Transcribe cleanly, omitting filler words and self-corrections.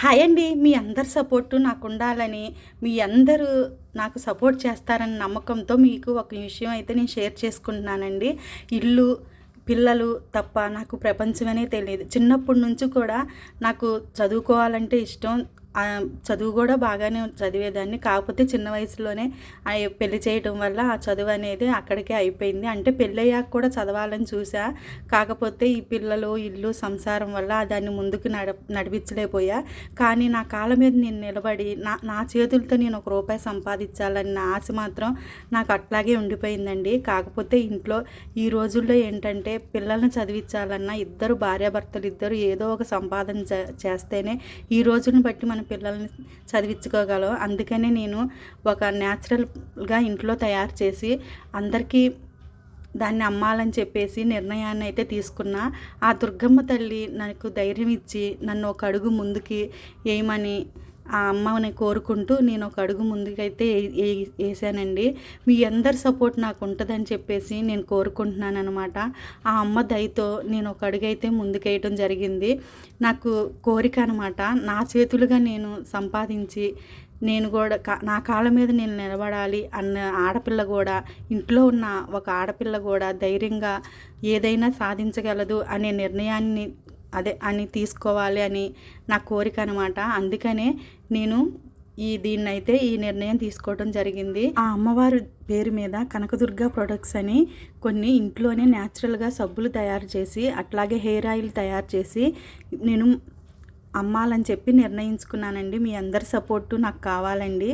Hi అండి. మీ అందరి support నాకుండాలని, మీ అందరూ నాకు సపోర్ట్ చేస్తారన్న నమ్మకంతో మీకు ఒక విషయం అయితే నేను షేర్ చేసుకుంటున్నానండి. ఇల్లు, పిల్లలు తప్ప నాకు ప్రపంచమనే తెలీదు. చిన్నప్పటి నుంచి కూడా నాకు చదువుకోవాలంటే ఇష్టం. చదువు కూడా బాగానే చదివేదాన్ని. కాకపోతే చిన్న వయసులోనే పెళ్లి చేయటం వల్ల ఆ చదువు అనేది అక్కడికే అయిపోయింది. అంటే పెళ్ళయ్యాక కూడా చదవాలని చూసా. కాకపోతే ఈ పిల్లలు, ఇల్లు, సంసారం వల్ల దాన్ని ముందుకు నడిపించలేకపోయా. కానీ నా కాళ్ళ మీద నేను నిలబడి నా నా చేతులతో నేను ఒక రూపాయి సంపాదించాలన్న ఆశ మాత్రం నాకు అట్లాగే ఉండిపోయిందండి. కాకపోతే ఇంట్లో ఈ రోజుల్లో ఏంటంటే పిల్లల్ని చదివించాలన్నా ఇద్దరు భార్యాభర్తలు ఇద్దరు ఏదో ఒక సంపాదన చేస్తేనే ఈ రోజుని బట్టి మన పిల్లల్ని చదివించుకోగలం. అందుకనే నేను ఒక న్యాచురల్గా ఇంట్లో తయారు చేసి అందరికీ దాన్ని అమ్మాలని చెప్పేసి నిర్ణయాన్ని అయితే తీసుకున్నా. ఆ దుర్గమ్మ తల్లి నాకు ధైర్యం ఇచ్చి నన్ను ఒక అడుగు ముందుకి వేయమని ఆ అమ్మని కోరుకుంటూ నేను ఒక అడుగు ముందుకైతే వేసానండి. మీ అందరి సపోర్ట్ నాకు ఉంటుందని చెప్పేసి నేను కోరుకుంటున్నాను అనమాట. ఆ అమ్మ దయతో నేను ఒక అడుగైతే ముందుకేయటం జరిగింది. నాకు కోరిక అనమాట. నా చేతులుగా నేను సంపాదించి నేను కూడా నా కాళ్ళ మీద నేను నిలబడాలి అన్న ఆడపిల్ల కూడా, ఇంట్లో ఉన్న ఒక ఆడపిల్ల కూడా ధైర్యంగా ఏదైనా సాధించగలదు అనే నిర్ణయాన్ని అని తీసుకోవాలి అని నా కోరిక అనమాట. అందుకనే నేను దీన్నైతే ఈ నిర్ణయం తీసుకోవడం జరిగింది. ఆ అమ్మవారి పేరు మీద కనకదుర్గ ప్రొడక్ట్స్ అని కొన్ని ఇంట్లోనే న్యాచురల్గా సబ్బులు తయారు చేసి అట్లాగే హెయిర్ ఆయిల్ తయారు చేసి నేను అమ్మాలని చెప్పి నిర్ణయించుకున్నానండి. మీ అందరి సపోర్టు నాకు కావాలండి.